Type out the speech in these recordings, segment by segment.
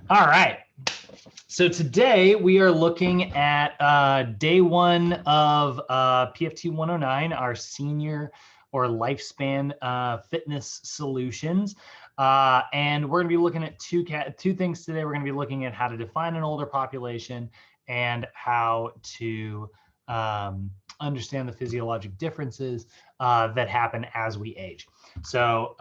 All right. So today we are looking at day one of PFT 109, our senior or lifespan fitness solutions. And we're going to be looking at two things today. We're going to be looking at how to define an older population and how to understand the physiologic differences that happen as we age. So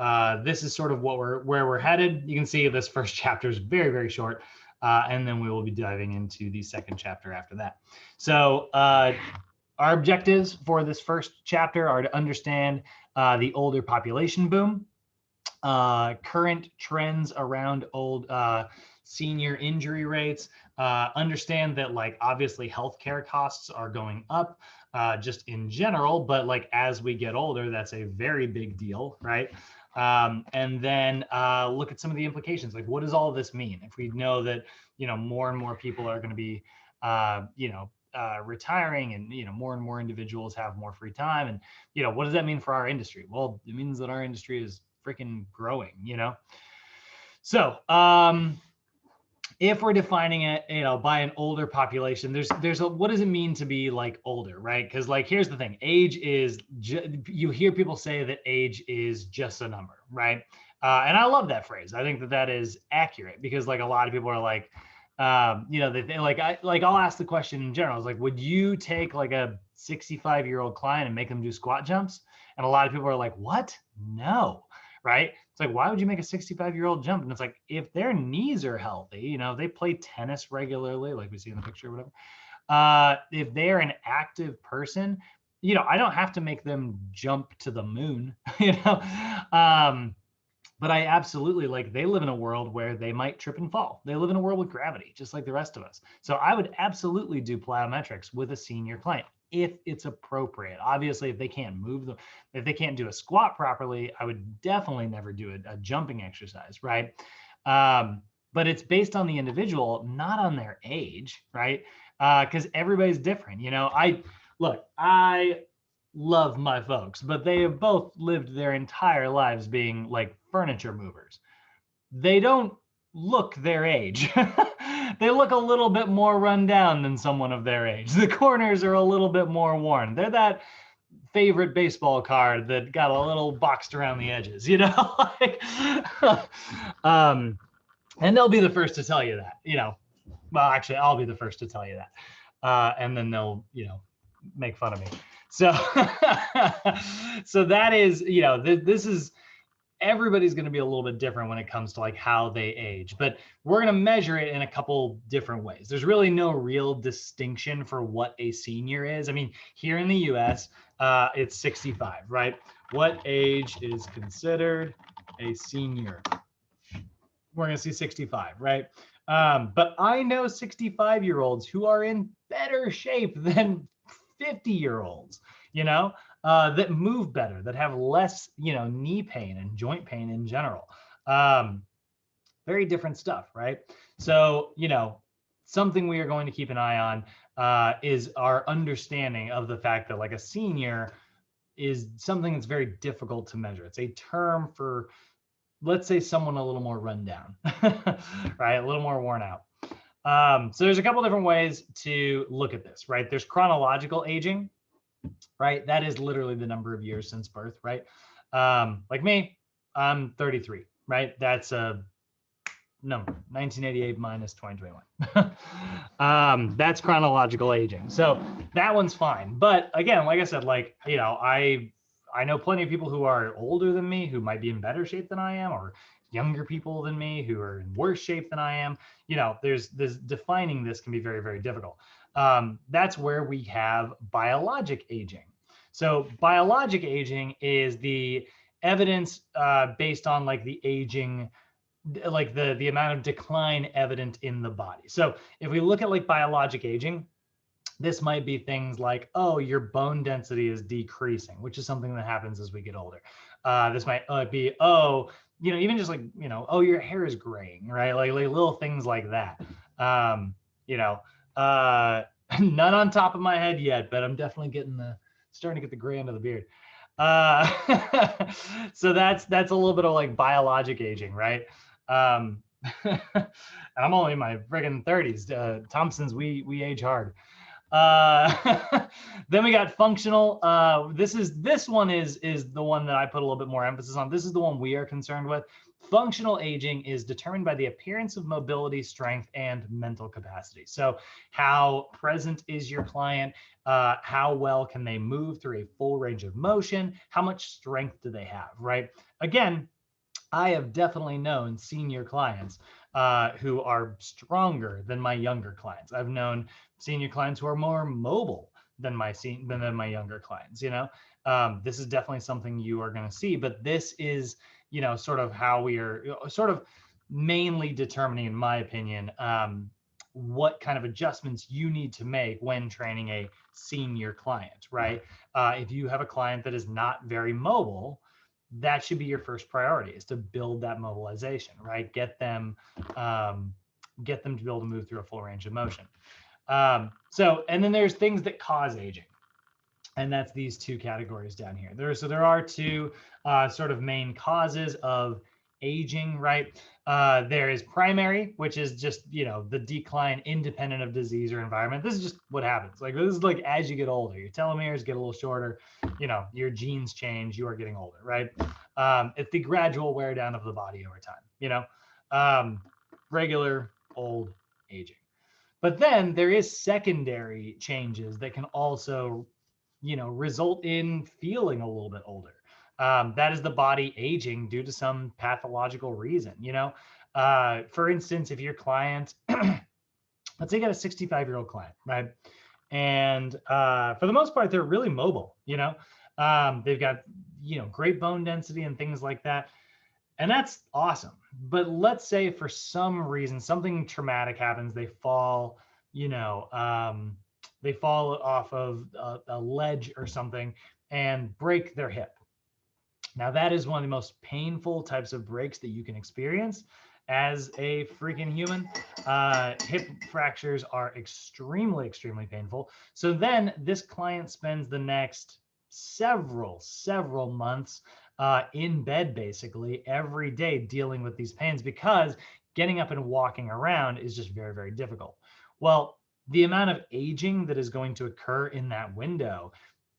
this is sort of where we're headed. You can see this first chapter is very, very short. And then we will be diving into the second chapter after that. So our objectives for this first chapter are to understand the older population boom, current trends around old senior injury rates, understand that like obviously healthcare costs are going up just in general, but like as we get older, that's a very big deal, right? And then look at some of the implications. Like, what does all of this mean? If we know that, more and more people are going to be, retiring and, more and more individuals have more free time. And, what does that mean for our industry? Well, it means that our industry is freaking growing, So, if we're defining it, by an older population, what does it mean to be like older, right? Because like, here's the thing, age is, you hear people say that age is just a number, right? And I love that phrase. I think that is accurate because like a lot of people are like, I'll ask the question in general. It's like, would you take like a 65-year-old client and make them do squat jumps? And a lot of people are like, what? No. Right? It's like, why would you make a 65-year-old jump? And it's like, if their knees are healthy, they play tennis regularly, like we see in the picture or whatever. If they're an active person, I don't have to make them jump to the moon, but I absolutely they live in a world where they might trip and fall. They live in a world with gravity, just like the rest of us. So I would absolutely do plyometrics with a senior client if it's appropriate. Obviously, if they can't if they can't do a squat properly, I would definitely never do a jumping exercise, right? But it's based on the individual, not on their age, right? Because everybody's different. I love my folks, but they have both lived their entire lives being like furniture movers. They don't look their age. They look a little bit more run down than someone of their age. The corners are a little bit more worn. They're that favorite baseball card that got a little boxed around the edges, and they'll be the first to tell you that, well, actually, I'll be the first to tell you that. And then they'll, make fun of me. So, so that is, this is, everybody's going to be a little bit different when it comes to like how they age, but we're going to measure it in a couple different ways. There's really no real distinction for what a senior is. I mean, here in the US, it's 65, right? What age is considered a senior? We're going to see 65, right? But I know 65-year-olds who are in better shape than 50-year-olds, that move better, that have less, knee pain and joint pain in general. Very different stuff, right? So, something we are going to keep an eye on is our understanding of the fact that like a senior is something that's very difficult to measure. It's a term for, let's say, someone a little more run down, right? A little more worn out. So there's a couple different ways to look at this, right? There's chronological aging, right? That is literally the number of years since birth, right? Like me, I'm 33, right? That's a number, 1988 minus 2021. That's chronological aging. So that one's fine. But again, like I said, I know plenty of people who are older than me who might be in better shape than I am, or younger people than me who are in worse shape than I am. There's defining this can be very, very difficult. That's where we have biologic aging. So biologic aging is the evidence based on like the aging, like the amount of decline evident in the body. So if we look at like biologic aging, this might be things like, oh, your bone density is decreasing, which is something that happens as we get older. This might be, oh, even just like, oh, your hair is graying, right? Like little things like that. None on top of my head yet, but I'm definitely starting to get the gray under the beard. So that's a little bit of like biologic aging, right? I'm only in my friggin' 30s. Thompsons, we age hard. Then we got functional. This one is the one that I put a little bit more emphasis on. This is the one we are concerned with. Functional aging is determined by the appearance of mobility, strength, and mental capacity. So how present is your client? How well can they move through a full range of motion? How much strength do they have, right? Again, I have definitely known senior clients who are stronger than my younger clients. I've known senior clients who are more mobile than my younger clients. This is definitely something you are going to see, but this is, sort of how we are sort of mainly determining, in my opinion, what kind of adjustments you need to make when training a senior client, right? If you have a client that is not very mobile, that should be your first priority, is to build that mobilization, right? Get them to be able to move through a full range of motion. And then there's things that cause aging. And that's these two categories down here. There are two sort of main causes of aging, right? There is primary, which is just, the decline independent of disease or environment. This is just what happens. Like, this is like as you get older, your telomeres get a little shorter, your genes change, you are getting older, right? It's the gradual wear down of the body over time, regular old aging. But then there is secondary changes that can also, result in feeling a little bit older. That is the body aging due to some pathological reason. For instance, if your client, let's say you got a 65-year-old client, right? And for the most part, they're really mobile. They've got, great bone density and things like that. And that's awesome. But let's say for some reason, something traumatic happens, they fall, they fall off of a ledge or something and break their hip. Now, that is one of the most painful types of breaks that you can experience as a freaking human. Hip fractures are extremely, extremely painful. So then this client spends the next several months in bed, basically every day, dealing with these pains, because getting up and walking around is just very, very difficult. Well, the amount of aging that is going to occur in that window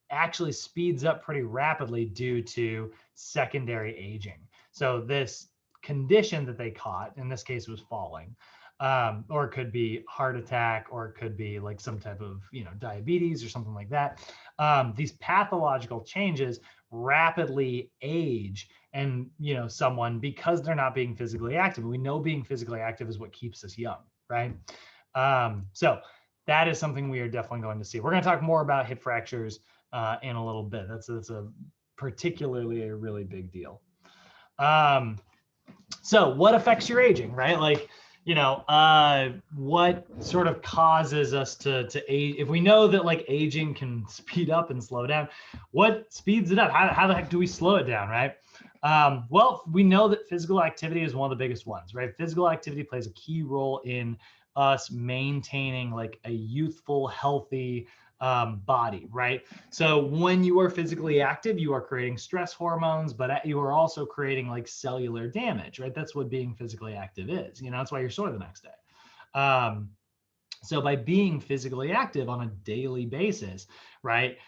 actually speeds up pretty rapidly due to secondary aging. So this condition that they caught, in this case was falling, or it could be heart attack, or it could be like some type of, diabetes or something like that. These pathological changes rapidly age and, someone, because they're not being physically active. We know being physically active is what keeps us young, right? So that is something we are definitely going to see. We're going to talk more about hip fractures in a little bit. That's a particularly a really big deal. So what affects your aging, right? Like, what sort of causes us to age? If we know that like aging can speed up and slow down, what speeds it up? How the heck do we slow it down, right? Well, we know that physical activity is one of the biggest ones, right? Physical activity plays a key role in us maintaining like a youthful, healthy body, right? So when you are physically active, you are creating stress hormones, but you are also creating like cellular damage, right? That's what being physically active is. That's why you're sore the next day. So by being physically active on a daily basis, right,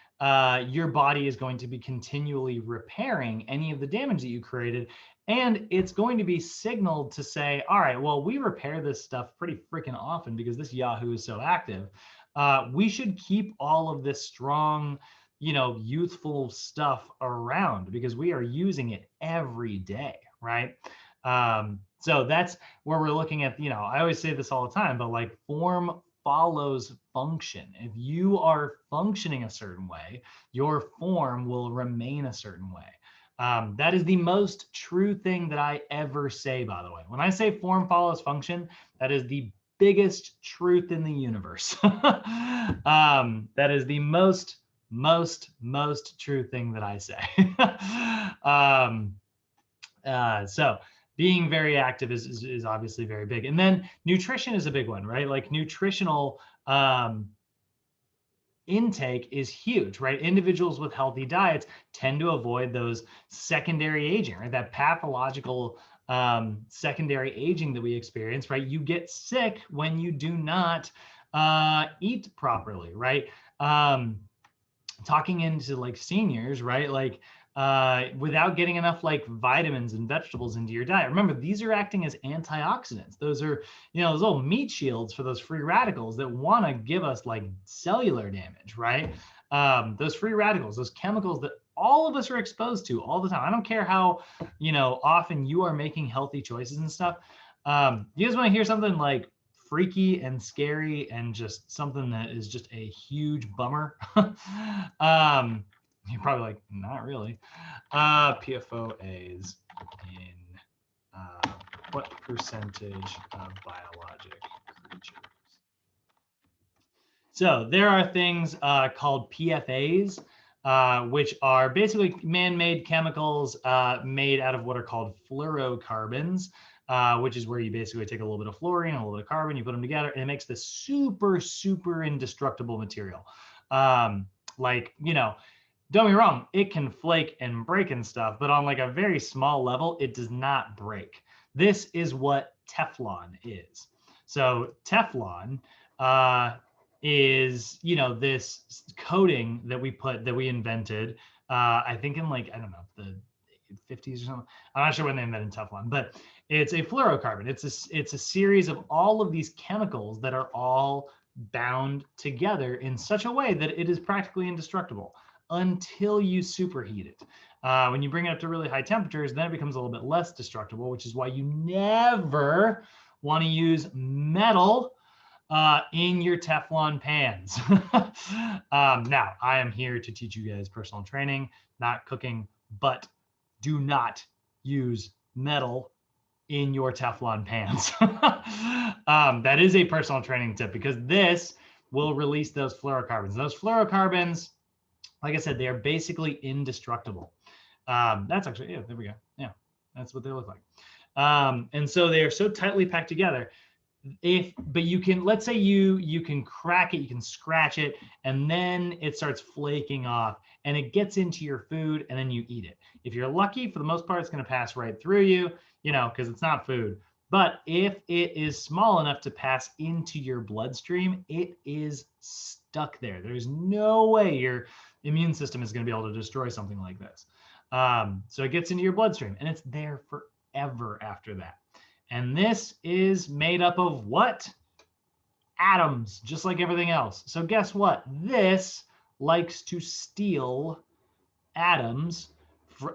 your body is going to be continually repairing any of the damage that you created. And it's going to be signaled to say, all right, well, we repair this stuff pretty freaking often because this Yahoo is so active. We should keep all of this strong, youthful stuff around because we are using it every day, right? So that's where we're looking at, I always say this all the time, but like form follows function. If you are functioning a certain way, your form will remain a certain way. That is the most true thing that I ever say, by the way. When I say form follows function, that is the biggest truth in the universe. That is the most true thing that I say. So being very active is obviously very big. And then nutrition is a big one, right? Like nutritional intake is huge, right? Individuals with healthy diets tend to avoid those secondary aging, right? That pathological secondary aging that we experience, right? You get sick when you do not eat properly, right? Talking into like seniors, right? Like without getting enough like vitamins and vegetables into your diet. Remember, these are acting as antioxidants. Those are, those little meat shields for those free radicals that want to give us like cellular damage, right? Those free radicals, those chemicals that all of us are exposed to all the time. I don't care how, often you are making healthy choices and stuff. You guys want to hear something like freaky and scary and just something that is just a huge bummer? You're probably like, not really. PFOAs in what percentage of biologic creatures? So there are things called PFAs, which are basically man-made chemicals made out of what are called fluorocarbons, which is where you basically take a little bit of fluorine and a little bit of carbon, you put them together, and it makes this super, super indestructible material. Don't get me wrong, it can flake and break and stuff, but on like a very small level, it does not break. This is what Teflon is. So Teflon is, this coating that we invented, I think in like, I don't know, the 50s or something. I'm not sure when they invented Teflon, but it's a fluorocarbon. It's a series of all of these chemicals that are all bound together in such a way that it is practically indestructible until you superheat it. When you bring it up to really high temperatures, then it becomes a little bit less destructible, which is why you never want to use metal in your Teflon pans. Now, I am here to teach you guys personal training, not cooking, but do not use metal in your Teflon pans. That is a personal training tip because this will release those fluorocarbons. Those fluorocarbons, like I said, they are basically indestructible. That's actually, yeah, there we go. Yeah, that's what they look like. And so they are so tightly packed together. But you can, let's say you can crack it, you can scratch it, and then it starts flaking off and it gets into your food and then you eat it. If you're lucky, for the most part, it's going to pass right through you, because it's not food. But if it is small enough to pass into your bloodstream, it is stuck there. There's no way your immune system is going to be able to destroy something like this. So it gets into your bloodstream and it's there forever after that. And this is made up of what? Atoms, just like everything else. So guess what? This likes to steal atoms,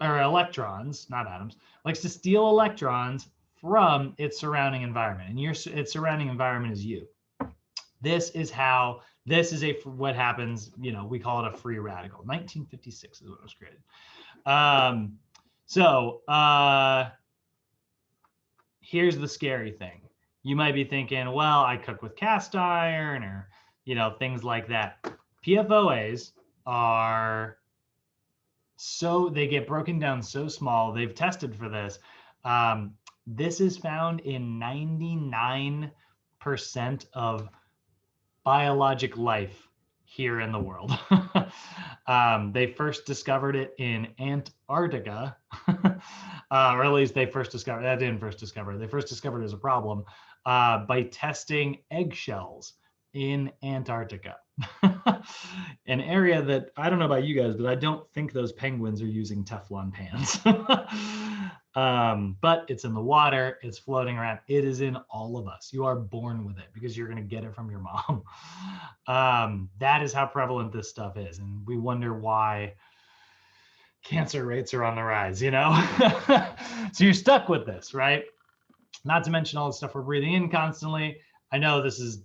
or electrons, not atoms, likes to steal electrons from its surrounding environment. And its surrounding environment is you. This is what happens, we call it a free radical. 1956 is when it was created. Here's the scary thing. You might be thinking, well, I cook with cast iron or, things like that. PFOAs they get broken down so small. They've tested for this. This is found in 99% of biologic life here in the world. They first discovered it in Antarctica, or at least they first discovered it as a problem by testing eggshells in Antarctica. An area that I don't know about you guys, but I don't think those penguins are using Teflon pans. But it's in the water, it's floating around. It is in all of us. You are born with it because you're going to get it from your mom. That is how prevalent this stuff is. And we wonder why cancer rates are on the rise, So you're stuck with this, right? Not to mention all the stuff we're breathing in constantly. I know this is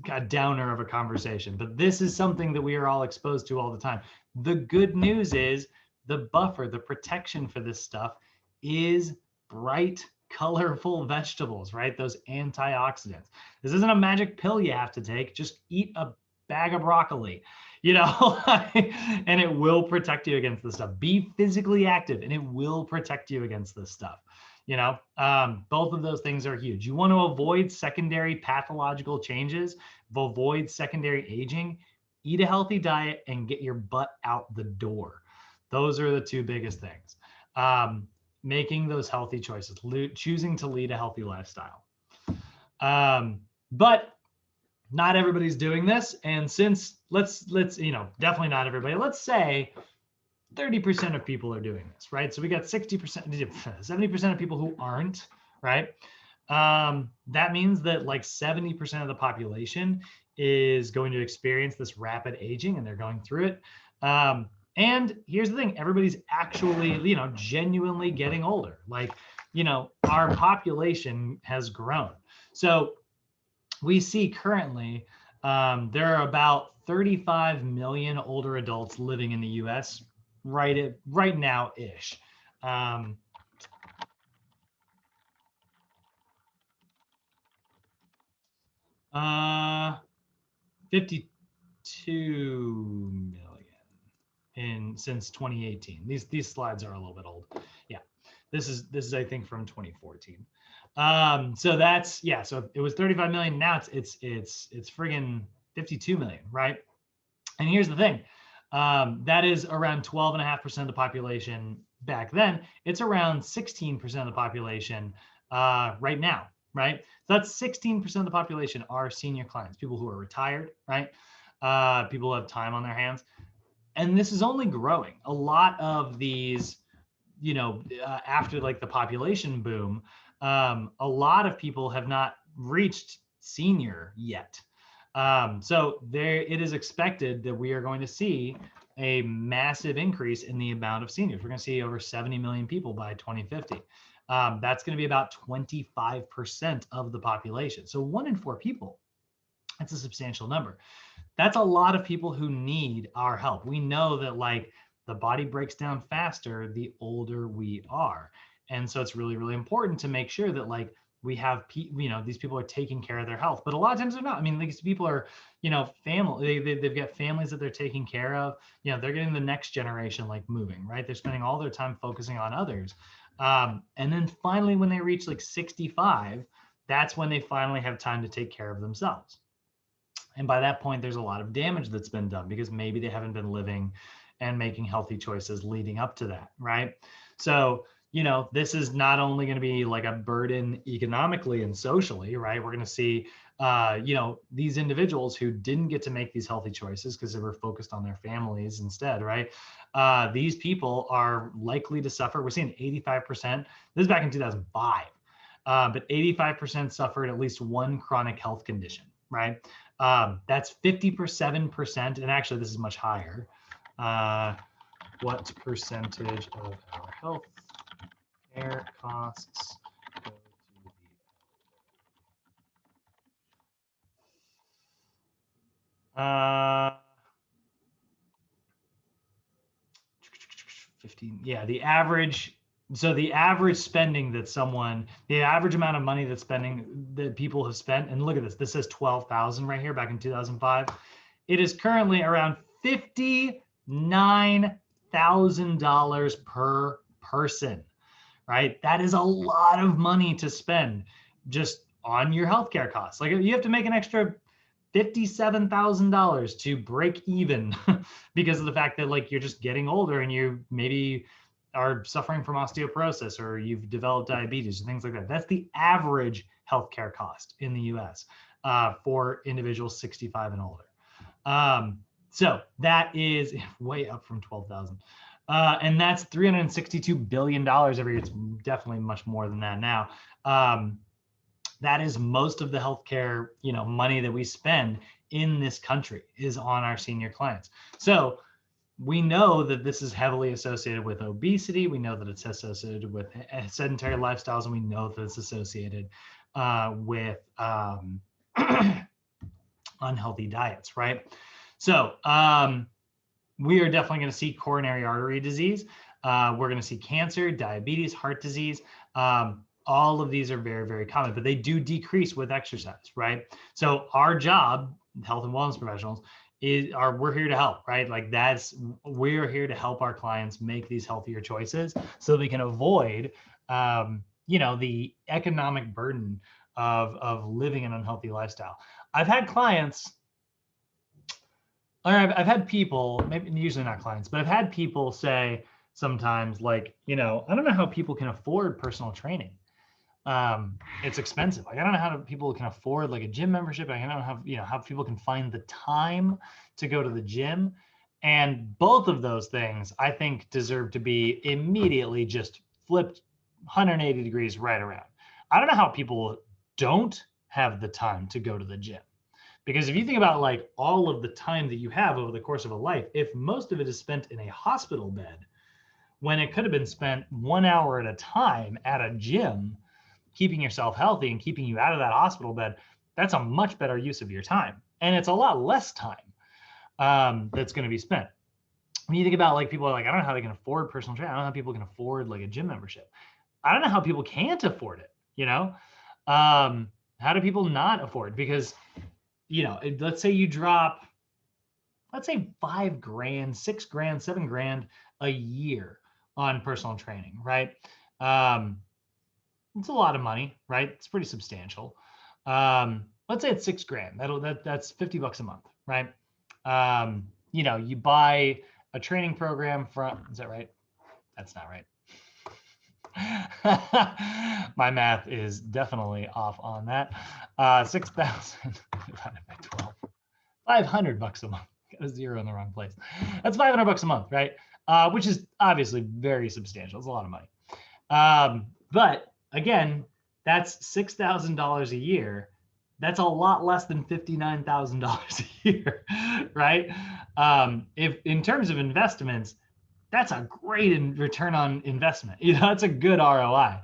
a downer of a conversation, but this is something that we are all exposed to all the time. The good news is the buffer, the protection for this stuff is bright, colorful vegetables, right? Those antioxidants. This isn't a magic pill you have to take. Just eat a bag of broccoli, and it will protect you against this stuff. Be physically active and it will protect you against this stuff. Both of those things are huge. You want to avoid secondary pathological changes, avoid secondary aging, eat a healthy diet and get your butt out the door. Those are the two biggest things. making those healthy choices, choosing to lead a healthy lifestyle. But not everybody's doing this. And since let's, definitely not everybody, let's say 30% of people are doing this, right? So we got 60%, 70% of people who aren't, right? That means that like 70% of the population is going to experience this rapid aging, and they're going through it. And here's the thing, everybody's actually, genuinely getting older. Like, our population has grown. So we see currently there are about 35 million older adults living in the US right now-ish. 52 million since 2018. These slides are a little bit old. Yeah, this is I think from 2014. So that's, yeah, so it was 35 million. Now it's friggin' 52 million, right? And here's the thing, that is around 12.5% of the population back then. It's around 16% of the population right now, right? So that's 16% of the population are senior clients, people who are retired, right? People who have time on their hands. And this is only growing. A lot of these, after like the population boom, a lot of people have not reached senior yet. So it is expected that we are going to see a massive increase in the amount of seniors. We're going to see over 70 million people by 2050. That's going to be about 25% of the population. So 1 in 4 people. That's a substantial number. That's a lot of people who need our help. We know that like the body breaks down faster the older we are. And so it's really, really important to make sure that like we have, these people are taking care of their health, but a lot of times they're not. I mean, these people are, family, they've got families that they're taking care of, they're getting the next generation like moving, right? They're spending all their time focusing on others. And then finally, when they reach like 65, that's when they finally have time to take care of themselves. And by that point, there's a lot of damage that's been done because maybe they haven't been living and making healthy choices leading up to that, right? So, this is not only going to be like a burden economically and socially, right? We're going to see, these individuals who didn't get to make these healthy choices because they were focused on their families instead, right? These people are likely to suffer. We're seeing 85%. This is back in 2005, but 85% suffered at least one chronic health condition, right? That's 57%, and actually this is much higher. What percentage of our health care costs go to the 15? Yeah, the average. So the average spending that the average amount of money that people have spent, and look at this. This says 12,000 right here back in 2005. It is currently around $59,000 per person, right? That is a lot of money to spend just on your healthcare costs. Like you have to make an extra $57,000 to break even because of the fact that like you're just getting older and you maybe are suffering from osteoporosis or you've developed diabetes and things like that. That's the average healthcare cost in the US for individuals 65 and older. So that is way up from 12,000. And that's $362 billion every year. It's definitely much more than that now. That is most of the healthcare, money that we spend in this country is on our senior clients. So we know that this is heavily associated with obesity. We know that it's associated with sedentary lifestyles, and we know that it's associated with unhealthy diets, right? So we are definitely going to see coronary artery disease. We're going to see cancer, diabetes, heart disease. All of these are very, very common, but they do decrease with exercise, right? So our job, health and wellness professionals, we're here to help, right? Like we're here to help our clients make these healthier choices so they can avoid, the economic burden of living an unhealthy lifestyle. I've had clients, or I've had people, maybe usually not clients, but I've had people say, sometimes. Like, I don't know how people can afford personal training. It's expensive. Like, I don't know how people can afford like a gym membership. I don't know how people can find the time to go to the gym. And both of those things, I think, deserve to be immediately just flipped 180 degrees right around. I don't know how people don't have the time to go to the gym. Because if you think about like all of the time that you have over the course of a life, if most of it is spent in a hospital bed, when it could have been spent 1 hour at a time at a gym, keeping yourself healthy and keeping you out of that hospital bed, that's a much better use of your time. And it's a lot less time that's going to be spent. When you think about like people are like, I don't know how they can afford personal training. I don't know how people can afford like a gym membership. I don't know how people can't afford it. How do people not afford? Because, let's say you drop, let's say $5 grand, $6 grand, $7 grand a year on personal training, right? It's a lot of money, right? It's pretty substantial. Let's say it's $6 grand. That's $50 a month, right? You buy a training program from, is that right? That's not right. My math is definitely off on that. 6,000 divided by 12, $500 a month. Got a zero in the wrong place. That's $500 a month, right? Which is obviously very substantial. It's a lot of money. But again, that's $6,000 a year. That's a lot less than $59,000 a year, right? If in terms of investments, that's a great return on investment. That's a good ROI.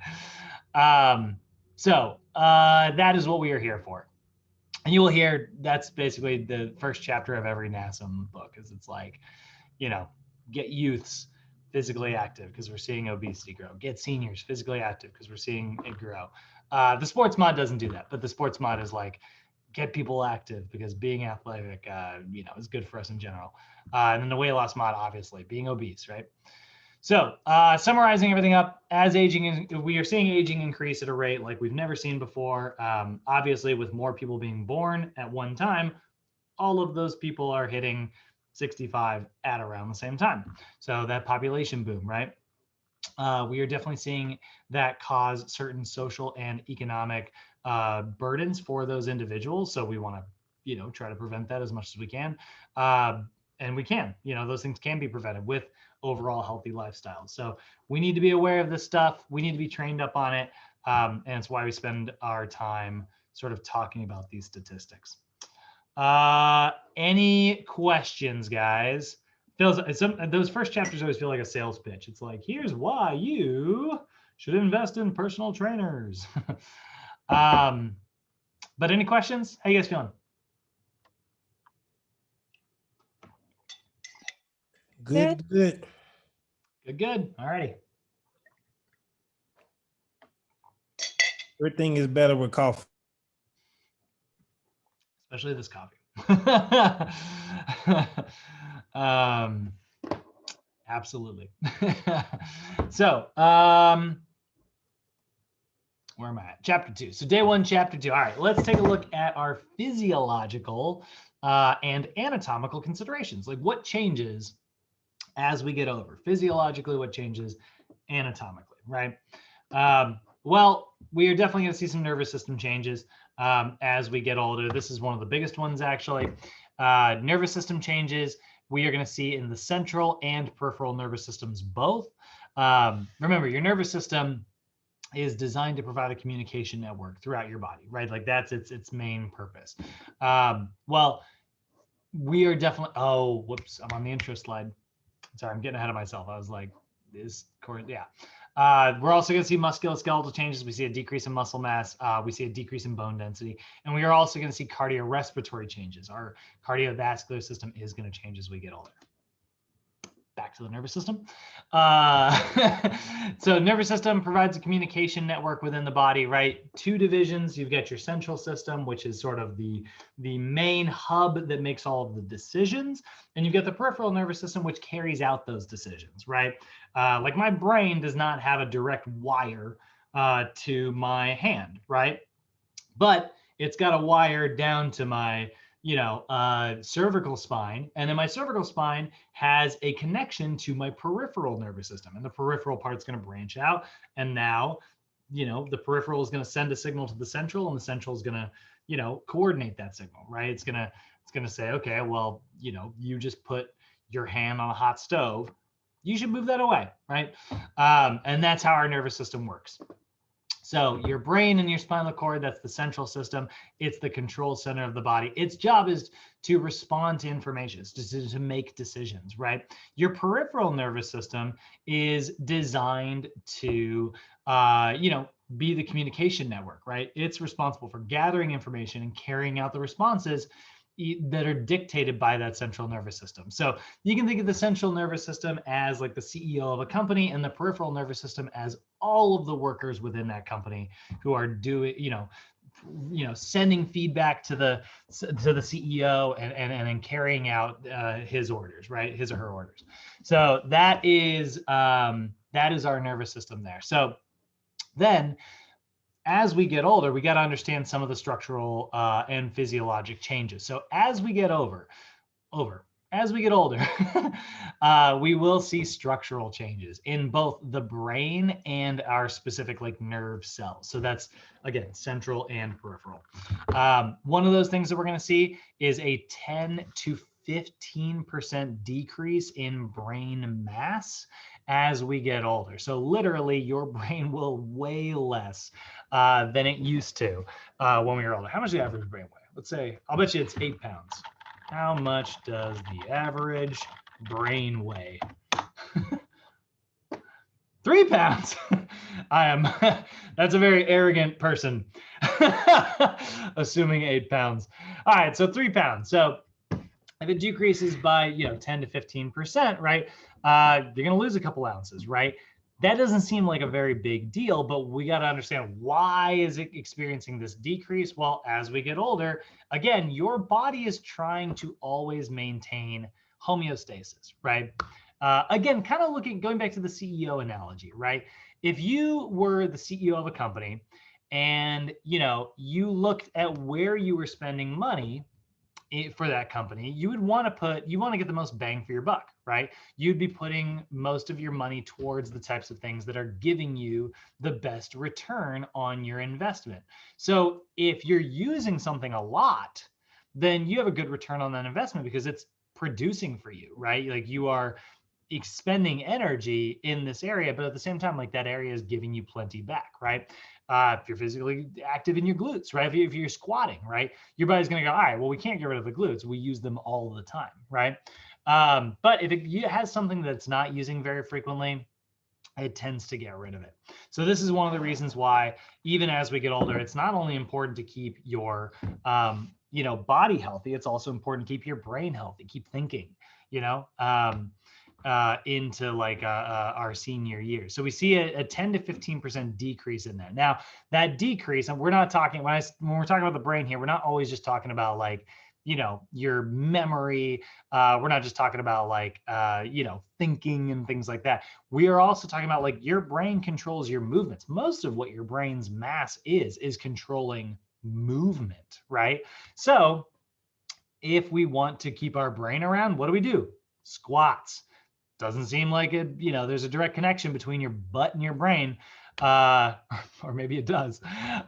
So that is what we are here for. And you will hear that's basically the first chapter of every NASM book, is it's like, get youths physically active because we're seeing obesity grow. Get seniors physically active because we're seeing it grow. The sports mod doesn't do that, but the sports mod is like, get people active because being athletic, is good for us in general. And then the weight loss mod, obviously, being obese, right? So summarizing everything up, we are seeing aging increase at a rate like we've never seen before. Obviously, with more people being born at one time, all of those people are hitting 65 at around the same time. So that population boom, right? We are definitely seeing that cause certain social and economic burdens for those individuals. So we want to, try to prevent that as much as we can. And we can, those things can be prevented with overall healthy lifestyles. So we need to be aware of this stuff. We need to be trained up on it. And it's why we spend our time sort of talking about these statistics. Any questions, guys? Those first chapters always feel like a sales pitch. It's like, here's why you should invest in personal trainers. But any questions? How you guys feeling? Good. Good. All righty. Everything is better with coffee. Especially this coffee. Absolutely. So, where am I at? Chapter 2. So day 1, chapter 2. All right, let's take a look at our physiological and anatomical considerations. Like what changes as we get over? Physiologically, what changes anatomically, right? Well, we are definitely going to see some nervous system changes as we get older. This is one of the biggest ones, actually. Nervous system changes we are going to see in the central and peripheral nervous systems both. Remember, your nervous system is designed to provide a communication network throughout your body, right? Like that's its main purpose. Well, we are definitely, oh, whoops, I'm on the intro slide. Sorry, I'm getting ahead of myself. I was like, yeah. We're also going to see musculoskeletal changes. We see a decrease in muscle mass. We see a decrease in bone density. And we are also going to see cardiorespiratory changes. Our cardiovascular system is going to change as we get older. Back to the nervous system. So nervous system provides a communication network within the body, right? 2 divisions. You've got your central system, which is sort of the main hub that makes all of the decisions. And you've got the peripheral nervous system, which carries out those decisions, right? Like my brain does not have a direct wire to my hand, right? But it's got a wire down to my cervical spine, and then my cervical spine has a connection to my peripheral nervous system, and the peripheral part's going to branch out, and now, the peripheral is going to send a signal to the central, and the central is going to, coordinate that signal, right? It's going to say, okay, well, you just put your hand on a hot stove, you should move that away, right? And that's how our nervous system works. So your brain and your spinal cord, that's the central system. It's the control center of the body. Its job is to respond to information, to make decisions, right? Your peripheral nervous system is designed to, be the communication network, right? It's responsible for gathering information and carrying out the responses that are dictated by that central nervous system. So you can think of the central nervous system as like the CEO of a company, and the peripheral nervous system as all of the workers within that company who are doing, sending feedback to the CEO and carrying out his orders, right? His or her orders. So that is our nervous system there. So then, as we get older, we got to understand some of the structural and physiologic changes. So as we get older, we will see structural changes in both the brain and our specific nerve cells. So that's, again, central and peripheral. One of those things that we're going to see is a 10 to 15% decrease in brain mass as we get older. So literally your brain will weigh less than it used to when we were older. How much does the average brain weigh? Let's say, I'll bet you it's 8 pounds. How much does the average brain weigh? 3 pounds. That's a very arrogant person, assuming 8 pounds. All right, so 3 pounds. So if it decreases by 10 to 15%, right, you're going to lose a couple ounces, right? That doesn't seem like a very big deal, but we got to understand, why is it experiencing this decrease? Well, as we get older, again, your body is trying to always maintain homeostasis, right? Again, kind of going back to the CEO analogy, right? If you were the CEO of a company and you looked at where you were spending money for that company, you would want to get the most bang for your buck, right? You'd be putting most of your money towards the types of things that are giving you the best return on your investment. So if you're using something a lot, then you have a good return on that investment because it's producing for you, right? Like, you are expending energy in this area, but at the same time, that area is giving you plenty back, right? If you're physically active in your glutes, right? If you're squatting, right? Your body's going to go, all right, well, we can't get rid of the glutes. We use them all the time, right? But if it has something that's not using very frequently, it tends to get rid of it. So this is one of the reasons why, even as we get older, it's not only important to keep your, body healthy, it's also important to keep your brain healthy, keep thinking, into our senior years. So we see a 10 to 15% decrease in that. Now, that decrease, and we're not talking, when we're talking about the brain here, we're not always just talking about your memory. We're not just talking about thinking and things like that. We are also talking about your brain controls your movements. Most of what your brain's mass is controlling movement, right? So if we want to keep our brain around, what do? Squats. Doesn't seem like it, there's a direct connection between your butt and your brain, or maybe it does.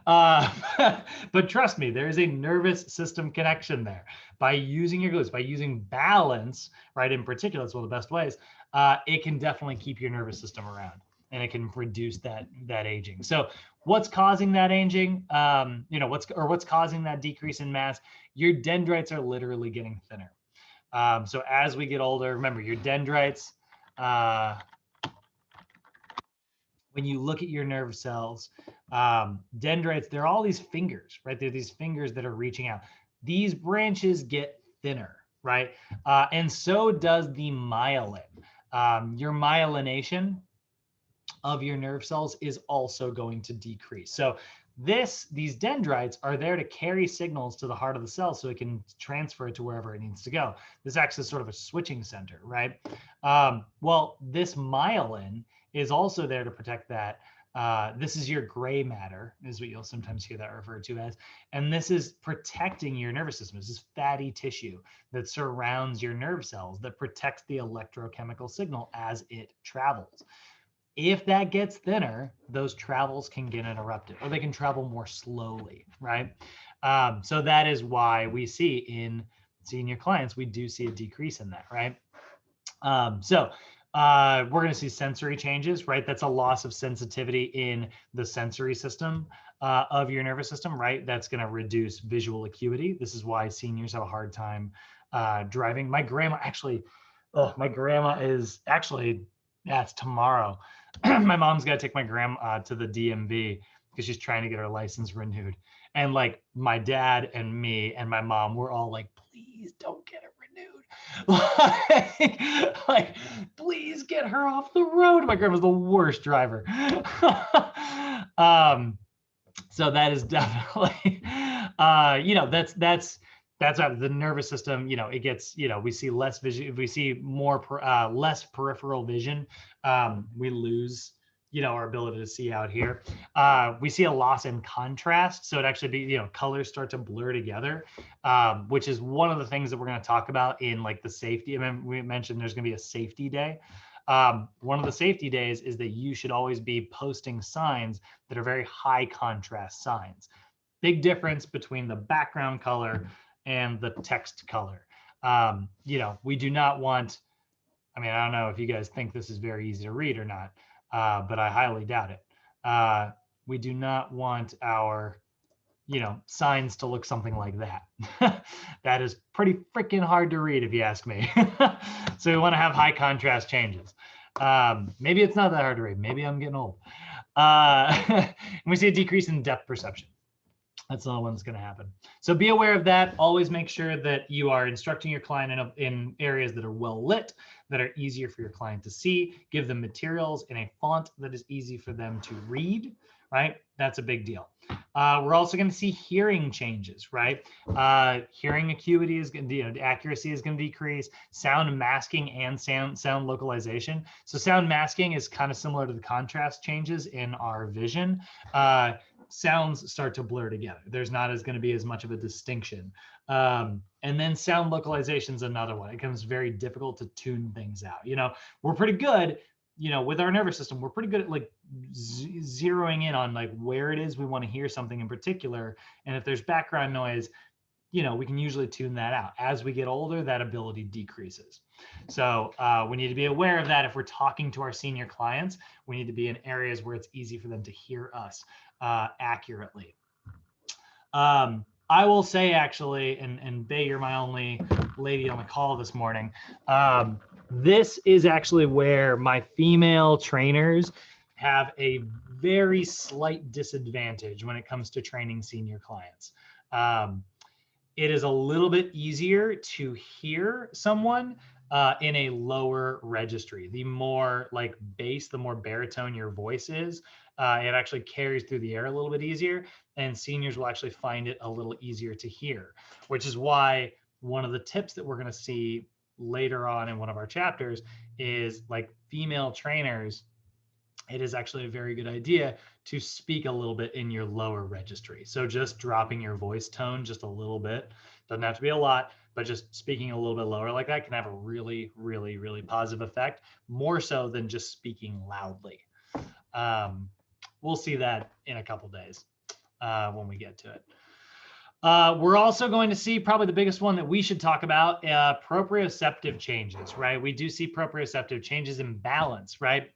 But trust me, there is a nervous system connection there. By using your glutes, by using balance, right, in particular, that's one of the best ways, it can definitely keep your nervous system around, and it can reduce that aging. So what's causing that aging? What's causing that decrease in mass? Your dendrites are literally getting thinner. So as we get older, remember, your dendrites, when you look at your nerve cells, dendrites, they're all these fingers, right? They're these fingers that are reaching out. These branches get thinner, right? And so does the myelin. Your myelination of your nerve cells is also going to decrease. So these dendrites are there to carry signals to the heart of the cell so it can transfer it to wherever it needs to go. This acts as sort of a switching center, right? Well, this myelin is also there to protect that This is your gray matter, is what you'll sometimes hear that referred to as. And this is protecting your nervous system. This is fatty tissue that surrounds your nerve cells that protects the electrochemical signal as it travels. If that gets thinner, those travels can get interrupted, or they can travel more slowly, right? So that is why we see in senior clients, we do see a decrease in that, right? We're going to see sensory changes, right? That's a loss of sensitivity in the sensory system of your nervous system, right? That's going to reduce visual acuity. This is why seniors have a hard time driving. My grandma actually, it's tomorrow. My mom's got to take my grandma to the DMV because she's trying to get her license renewed. And like my dad and me and my mom, we're all like, please don't get it renewed. like, please get her off the road. My grandma's the worst driver. So that is definitely, that's how the nervous system, it gets, we see less vision, we see more, less peripheral vision. We lose, our ability to see out here. We see a loss in contrast. So it actually be, colors start to blur together, which is one of the things that we're going to talk about in like the safety. I mean, we mentioned there's going to be a safety day. One of the safety days is that you should always be posting signs that are very high contrast signs. Big difference between the background color and the text color. We do not want, I don't know if you guys think this is very easy to read or not, but I highly doubt it. We do not want our, signs to look something like that. That is pretty freaking hard to read if you ask me. So we want to have high contrast changes. Maybe it's not that hard to read. Maybe I'm getting old. We see a decrease in depth perception. That's the only one that's going to happen. So be aware of that. Always make sure that you are instructing your client in areas that are well lit, that are easier for your client to see. Give them materials in a font that is easy for them to read, right? That's a big deal. We're also going to see hearing changes, right? Hearing acuity is going to, accuracy is going to decrease. Sound masking and sound localization. So sound masking is kind of similar to the contrast changes in our vision. Sounds start to blur together. There's not going to be as much of a distinction. And then sound localization is another one. It becomes very difficult to tune things out. We're pretty good, with our nervous system, we're pretty good at like zeroing in on like where it is we want to hear something in particular. And if there's background noise, we can usually tune that out. As we get older, that ability decreases. So we need to be aware of that. If we're talking to our senior clients, we need to be in areas where it's easy for them to hear us accurately. I will say actually, and Bay, you're my only lady on the call this morning. This is actually where my female trainers have a very slight disadvantage when it comes to training senior clients. It is a little bit easier to hear someone in a lower registry. The more like bass, the more baritone your voice is, it actually carries through the air a little bit easier, and seniors will actually find it a little easier to hear, which is why one of the tips that we're going to see later on in one of our chapters is like female trainers. It is actually a very good idea to speak a little bit in your lower registry. So just dropping your voice tone just a little bit, doesn't have to be a lot, but just speaking a little bit lower like that can have a really, really, really positive effect, more so than just speaking loudly. We'll see that in a couple days when we get to it. We're also going to see probably the biggest one that we should talk about, proprioceptive changes, right? We do see proprioceptive changes in balance, right?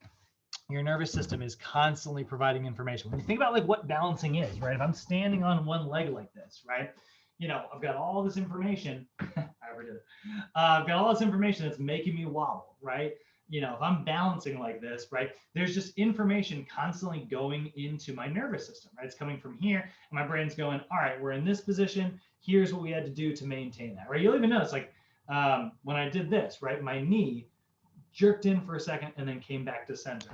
Your nervous system is constantly providing information. When you think about like what balancing is, right? If I'm standing on one leg like this, right? I've got all this information. I overdid it. I've got all this information that's making me wobble, right? If I'm balancing like this, right, there's just information constantly going into my nervous system, right? It's coming from here, and my brain's going, all right, we're in this position. Here's what we had to do to maintain that, right? You'll even notice, like, when I did this, right, my knee jerked in for a second and then came back to center.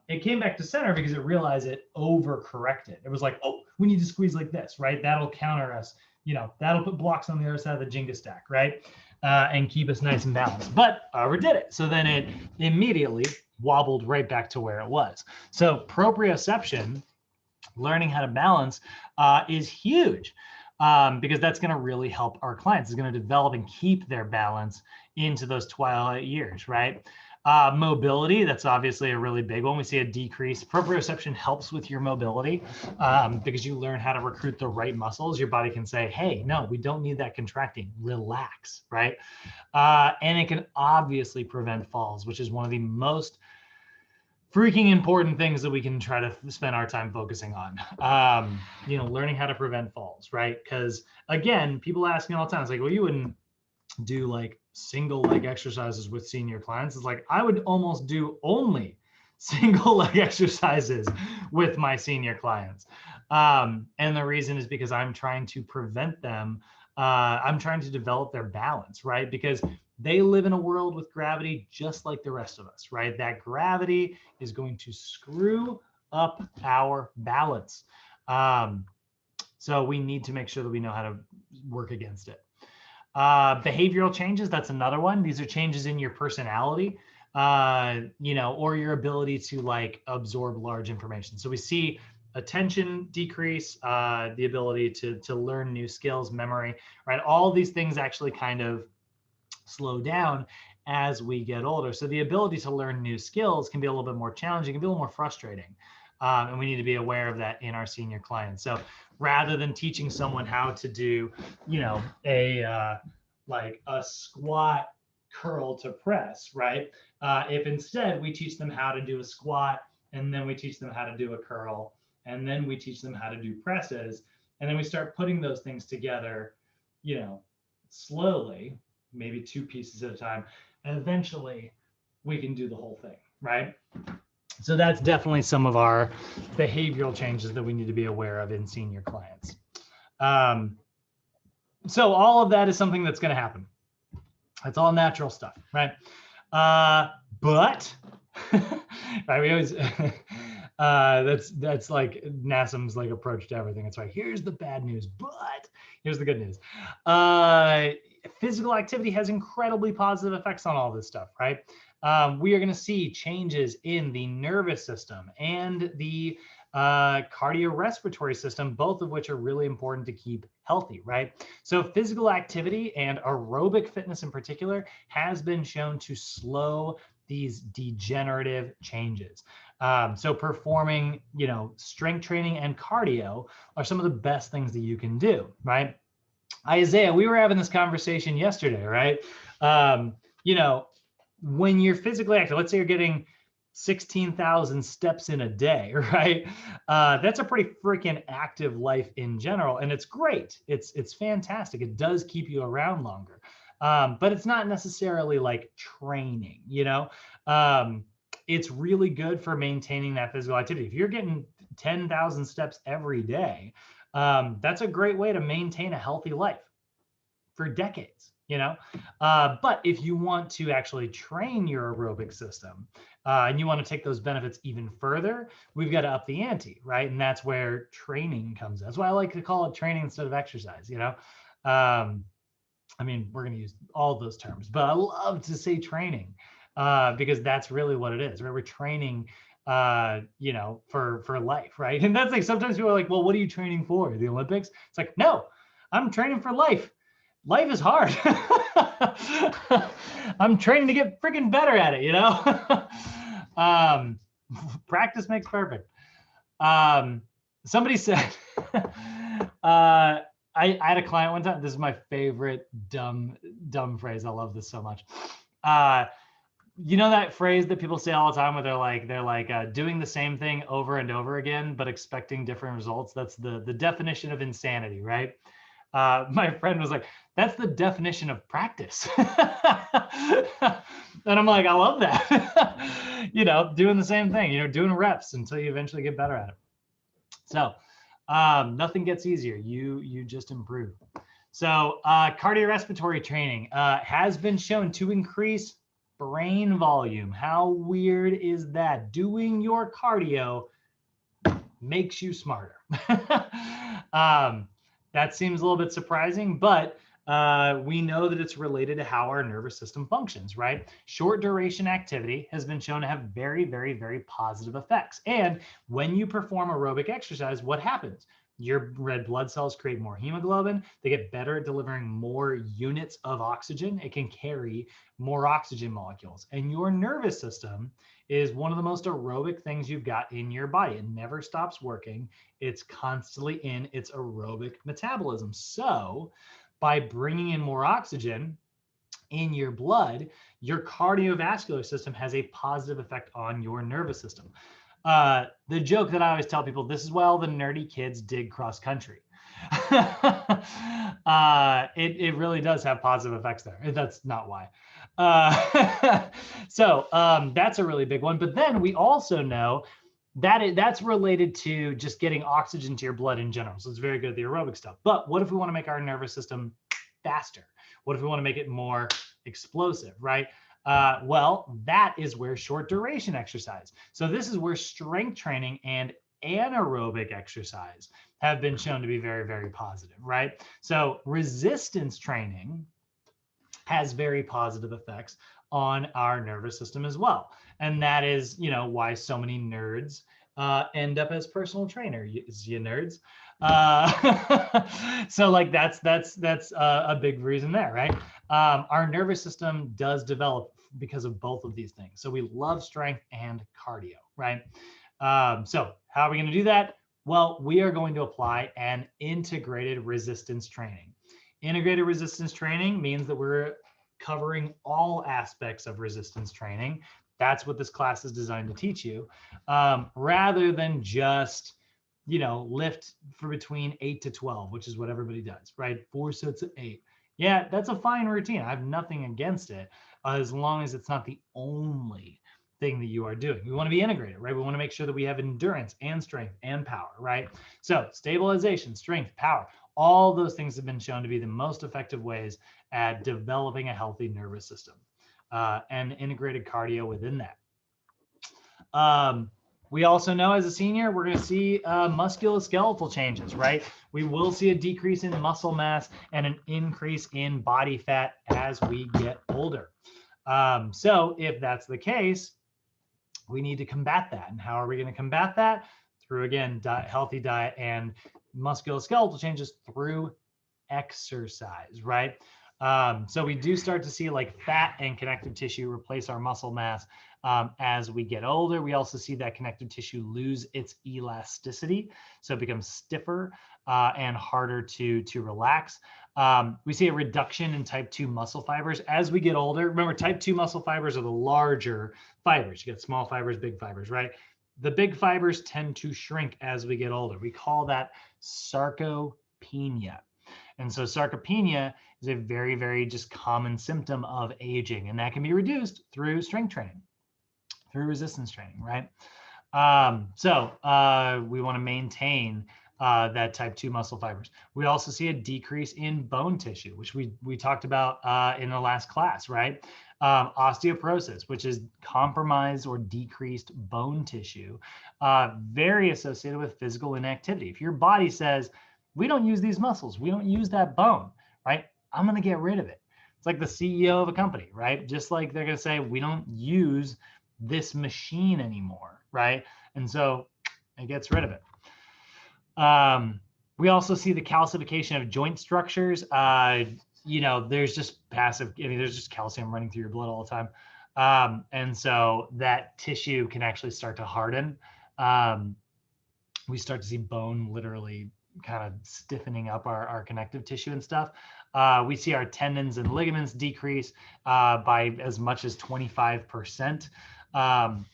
It came back to center because it realized it overcorrected. It was like, oh, we need to squeeze like this, right? That'll counter us, that'll put blocks on the other side of the Jenga stack, right? And keep us nice and balanced. But we did it. So then it immediately wobbled right back to where it was. So proprioception, learning how to balance, is huge, because that's going to really help our clients. It's going to develop and keep their balance into those twilight years, right? Mobility, that's obviously a really big one. We see a decrease. Proprioception helps with your mobility, because you learn how to recruit the right muscles. Your body can say, hey, no, we don't need that contracting. Relax, right? And it can obviously prevent falls, which is one of the most freaking important things that we can try to spend our time focusing on. Learning how to prevent falls, right? Because again, people ask me all the time, it's like, well, you wouldn't do like single leg exercises with senior clients. It's like, I would almost do only single leg exercises with my senior clients. And the reason is because I'm trying to prevent them. I'm trying to develop their balance, right? Because they live in a world with gravity just like the rest of us, right? That gravity is going to screw up our balance. So we need to make sure that we know how to work against it. Behavioral changes, that's another one. These are changes in your personality, or your ability to like absorb large information. So we see attention decrease, the ability to learn new skills, memory, right? All these things actually kind of slow down as we get older. So the ability to learn new skills can be a little bit more challenging, can be a little more frustrating. And we need to be aware of that in our senior clients. So rather than teaching someone how to do, like a squat curl to press, right? If instead we teach them how to do a squat, and then we teach them how to do a curl, and then we teach them how to do presses, and then we start putting those things together, slowly, maybe 2 pieces at a time, and eventually we can do the whole thing, right? So that's definitely some of our behavioral changes that we need to be aware of in senior clients. So all of that is something that's going to happen. It's all natural stuff, right? But right, we always that's like NASM's like approach to everything. It's like, here's the bad news, but here's the good news. Physical activity has incredibly positive effects on all this stuff, right? We are going to see changes in the nervous system and the cardiorespiratory system, both of which are really important to keep healthy, right? So physical activity and aerobic fitness in particular has been shown to slow these degenerative changes. So performing, strength training and cardio are some of the best things that you can do, right? Isaiah, we were having this conversation yesterday, right? When you're physically active, let's say you're getting 16,000 steps in a day, right? That's a pretty freaking active life in general, and it's great. It's fantastic. It does keep you around longer, but it's not necessarily like training. It's really good for maintaining that physical activity. If you're getting 10,000 steps every day, that's a great way to maintain a healthy life for decades. But if you want to actually train your aerobic system, and you want to take those benefits even further, we've got to up the ante, right? And that's where training comes in. That's why I like to call it training instead of exercise. We're going to use all those terms, but I love to say training, because that's really what it is, right? We're training, for life, right? And that's like, sometimes people are like, well, what are you training for? The Olympics? It's like, no, I'm training for life. Life is hard. I'm training to get freaking better at it, practice makes perfect. Somebody said, I had a client one time. This is my favorite dumb phrase. I love this so much. That phrase that people say all the time where they're like doing the same thing over and over again, but expecting different results. That's the definition of insanity, right? My friend was like, that's the definition of practice. And I'm like, I love that. Doing the same thing, doing reps until you eventually get better at it. So nothing gets easier. You just improve. So cardiorespiratory training has been shown to increase brain volume. How weird is that? Doing your cardio makes you smarter. That seems a little bit surprising, but we know that it's related to how our nervous system functions, right? Short duration activity has been shown to have very, very, very positive effects. And when you perform aerobic exercise, what happens? Your red blood cells create more hemoglobin. They get better at delivering more units of oxygen. It can carry more oxygen molecules. And your nervous system is one of the most aerobic things you've got in your body. It never stops working. It's constantly in its aerobic metabolism. So by bringing in more oxygen in your blood, your cardiovascular system has a positive effect on your nervous system. The joke that I always tell people, this is why all the nerdy kids dig cross country. It really does have positive effects there. That's not why. So that's a really big one. But then we also know that that's related to just getting oxygen to your blood in general. So it's very good at the aerobic stuff. But what if we want to make our nervous system faster? What if we want to make it more explosive, right? Well, that is where short duration exercise. So this is where strength training and anaerobic exercise have been shown to be very, very positive, right? So resistance training has very positive effects on our nervous system as well. And that is, you know, why so many nerds end up as personal trainers, you nerds. So like that's a big reason there, right? Our nervous system does develop because of both of these things. So we love strength and cardio, right? So how are we going to do that? Well, we are going to apply an integrated resistance training. Integrated resistance training means that we're covering all aspects of resistance training. That's what this class is designed to teach you, rather than just, you know, lift for between 8 to 12, which is what everybody does, right? 4 sets of 8. Yeah, that's a fine routine. I have nothing against it, as long as it's not the only thing that you are doing. We want to be integrated, right? We want to make sure that we have endurance and strength and power, right? So stabilization, strength, power, all those things have been shown to be the most effective ways at developing a healthy nervous system, and integrated cardio within that. We also know as a senior, we're going to see musculoskeletal changes, right? We will see a decrease in muscle mass and an increase in body fat as we get older. So if that's the case, we need to combat that. And how are we going to combat that? Through, again, healthy diet and musculoskeletal changes through exercise, right? So we do start to see like fat and connective tissue replace our muscle mass as we get older. We also see that connective tissue lose its elasticity, so it becomes stiffer and harder to relax. We see a reduction in type 2 muscle fibers as we get older. Remember, type 2 muscle fibers are the larger fibers. You get small fibers, big fibers, right? The big fibers tend to shrink as we get older. We call that sarcopenia. And so sarcopenia is a very, very just common symptom of aging, and that can be reduced through strength training, through resistance training, right? We want to maintain that type 2 muscle fibers. We also see a decrease in bone tissue, which we talked about in the last class, right? Osteoporosis, which is compromised or decreased bone tissue, very associated with physical inactivity. If your body says, we don't use these muscles, we don't use that bone, right? I'm going to get rid of it. It's like the CEO of a company, right? Just like they're going to say, we don't use this machine anymore, right? And so it gets rid of it. We also see the calcification of joint structures. You know, there's just passive, I mean, there's just calcium running through your blood all the time. And so that tissue can actually start to harden. We start to see bone literally kind of stiffening up our connective tissue and stuff. We see our tendons and ligaments decrease by as much as 25%,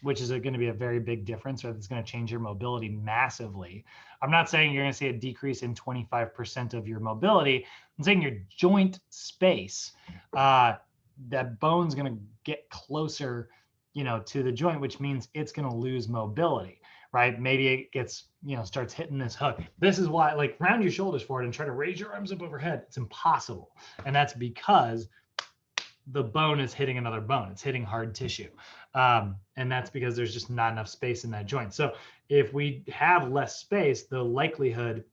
which is going to be a very big difference, or it's going to change your mobility massively. I'm not saying you're going to see a decrease in 25% of your mobility. I'm saying your joint space, that bone's going to get closer, you know, to the joint, which means it's going to lose mobility, right? Maybe it gets, you know, starts hitting this hook. This is why, like, round your shoulders forward and try to raise your arms up overhead. It's impossible. And that's because the bone is hitting another bone. It's hitting hard tissue. And that's because there's just not enough space in that joint. So if we have less space, the likelihood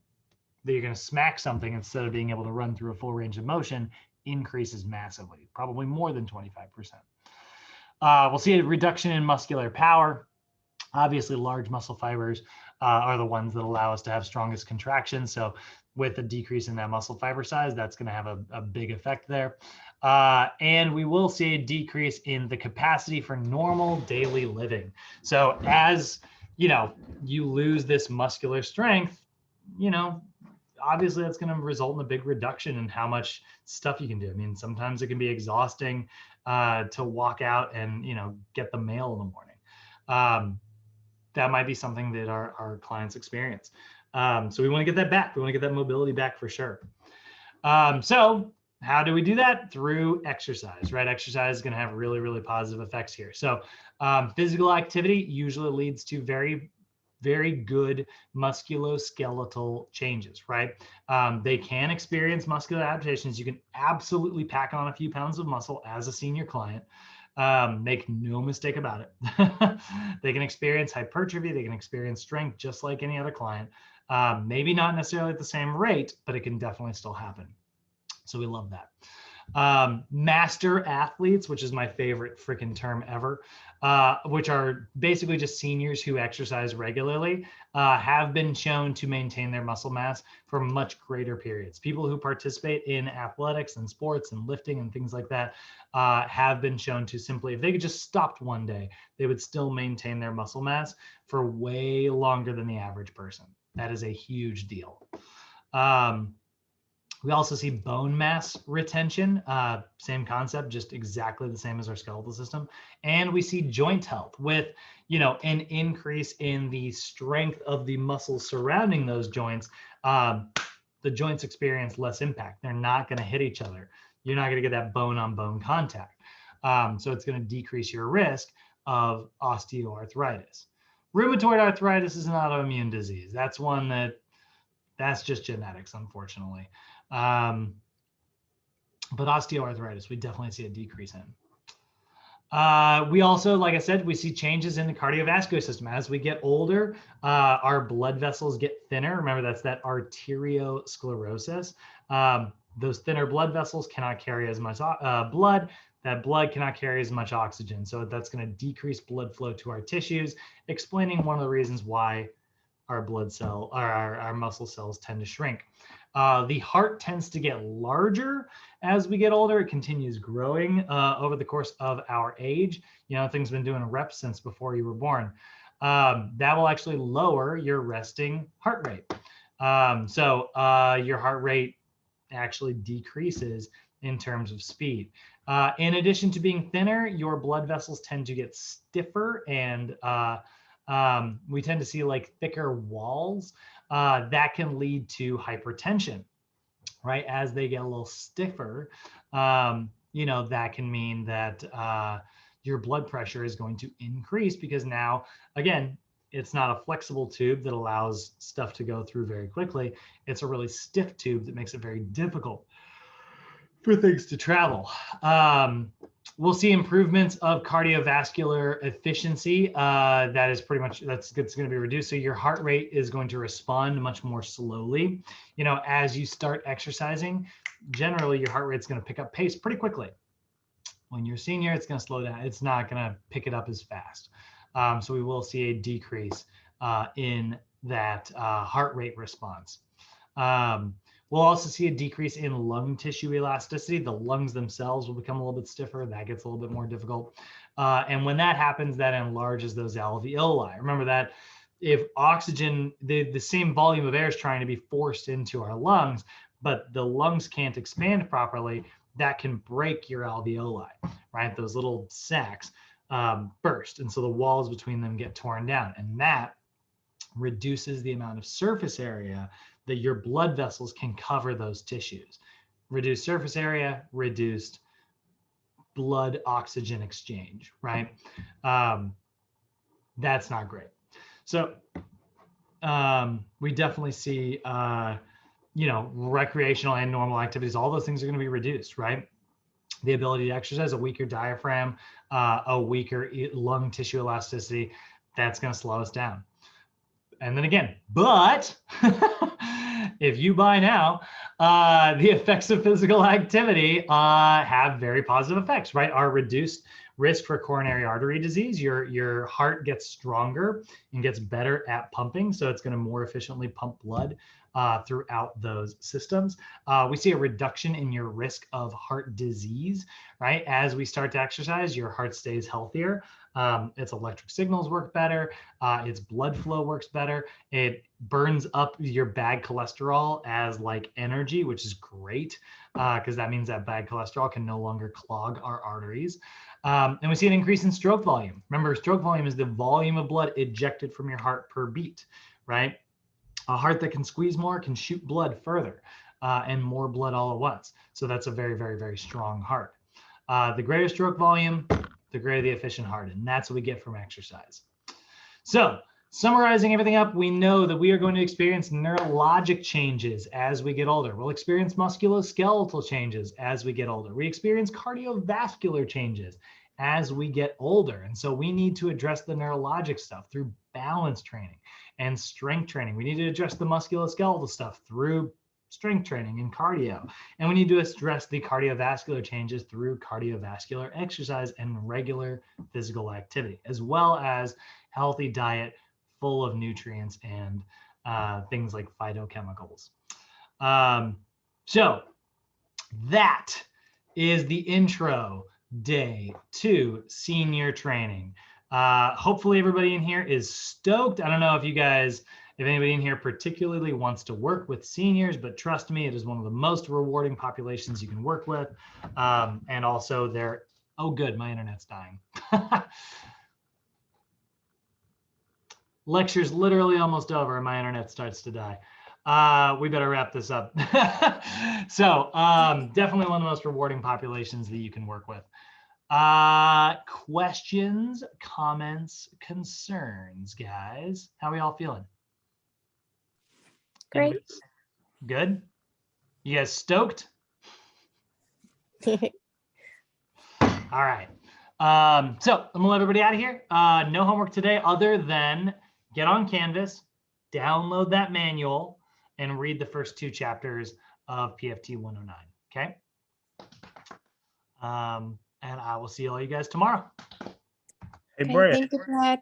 that you're going to smack something instead of being able to run through a full range of motion increases massively, probably more than 25%. We'll see a reduction in muscular power. Obviously, large muscle fibers are the ones that allow us to have strongest contractions. So with a decrease in that muscle fiber size, that's going to have a big effect there. And we will see a decrease in the capacity for normal daily living. So as you lose this muscular strength, obviously that's going to result in a big reduction in how much stuff you can do. I mean, sometimes it can be exhausting to walk out and get the mail in the morning. That might be something that our clients experience. So we want to get that back. We want to get that mobility back for sure. So how do we do that? Through exercise, right? Exercise is going to have really, really positive effects here. So physical activity usually leads to very, very good musculoskeletal changes, right? They can experience muscular adaptations. You can absolutely pack on a few pounds of muscle as a senior client. Make no mistake about it. They can experience hypertrophy. They can experience strength just like any other client. Maybe not necessarily at the same rate, but it can definitely still happen. So we love that. Master athletes, which is my favorite freaking term ever, which are basically just seniors who exercise regularly, have been shown to maintain their muscle mass for much greater periods. People who participate in athletics and sports and lifting and things like that have been shown to simply, if they could just stop one day, they would still maintain their muscle mass for way longer than the average person. That is a huge deal. We also see bone mass retention, same concept, just exactly the same as our skeletal system. And we see joint health with, an increase in the strength of the muscles surrounding those joints. The joints experience less impact. They're not going to hit each other. You're not going to get that bone on bone contact. So it's going to decrease your risk of osteoarthritis. Rheumatoid arthritis is an autoimmune disease. That's one that's just genetics, unfortunately. But osteoarthritis, we definitely see a decrease in. We also, like I said, we see changes in the cardiovascular system. As we get older, our blood vessels get thinner. Remember, that's that arteriosclerosis. Those thinner blood vessels cannot carry as much blood. That blood cannot carry as much oxygen. So that's going to decrease blood flow to our tissues, explaining one of the reasons why our our muscle cells tend to shrink. The heart tends to get larger as we get older. It continues growing over the course of our age. Things been doing reps since before you were born. That will actually lower your resting heart rate. So your heart rate actually decreases in terms of speed. In addition to being thinner, your blood vessels tend to get stiffer, and we tend to see like thicker walls. That can lead to hypertension, right? As they get a little stiffer, that can mean that your blood pressure is going to increase, because now, again, it's not a flexible tube that allows stuff to go through very quickly. It's a really stiff tube that makes it very difficult for things to travel. We'll see improvements of cardiovascular efficiency. That's going to be reduced. So your heart rate is going to respond much more slowly. As you start exercising, generally your heart rate is going to pick up pace pretty quickly. When you're a senior, it's going to slow down. It's not going to pick it up as fast. So we will see a decrease in that heart rate response. We'll also see a decrease in lung tissue elasticity. The lungs themselves will become a little bit stiffer. That gets a little bit more difficult. And when that happens, that enlarges those alveoli. Remember that if oxygen, the same volume of air is trying to be forced into our lungs, but the lungs can't expand properly, that can break your alveoli, right? Those little sacs burst. And so the walls between them get torn down. And that reduces the amount of surface area that your blood vessels can cover those tissues. Reduced surface area, reduced blood oxygen exchange, right? That's not great. So we definitely see, recreational and normal activities, all those things are going to be reduced, right? The ability to exercise, a weaker diaphragm, a weaker lung tissue elasticity, that's going to slow us down. And then again, but if you buy now, the effects of physical activity have very positive effects, right? Our reduced risk for coronary artery disease, your heart gets stronger and gets better at pumping, so it's going to more efficiently pump blood throughout those systems. We see a reduction in your risk of heart disease, right? As we start to exercise, your heart stays healthier. Its electric signals work better. Its blood flow works better. It burns up your bad cholesterol as like energy, which is great because that means that bad cholesterol can no longer clog our arteries. And we see an increase in stroke volume. Remember, stroke volume is the volume of blood ejected from your heart per beat, right? A heart that can squeeze more can shoot blood further and more blood all at once. So that's a very, very, very strong heart. The greater stroke volume, the greater the efficient heart, and that's what we get from exercise. So summarizing everything up, we know that we are going to experience neurologic changes as we get older. We'll experience musculoskeletal changes as we get older. We experience cardiovascular changes as we get older. And so we need to address the neurologic stuff through balance training and strength training. We need to address the musculoskeletal stuff through strength training and cardio. And we need to address the cardiovascular changes through cardiovascular exercise and regular physical activity, as well as healthy diet full of nutrients and things like phytochemicals. So that is the intro day to senior training. Hopefully everybody in here is stoked. I don't know if anybody in here particularly wants to work with seniors, but trust me, it is one of the most rewarding populations you can work with. And also oh good, my internet's dying. Lecture's literally almost over and my internet starts to die. We better wrap this up. So definitely one of the most rewarding populations that you can work with. Questions, comments, concerns, guys? How are we all feeling? Great. Good? You guys stoked? All right. So I'm gonna let everybody out of here. No homework today other than get on Canvas, download that manual, and read the first 2 chapters of PFT 109, okay? And I will see all you guys tomorrow. Hey, Okay, Brad. thank you, Brad.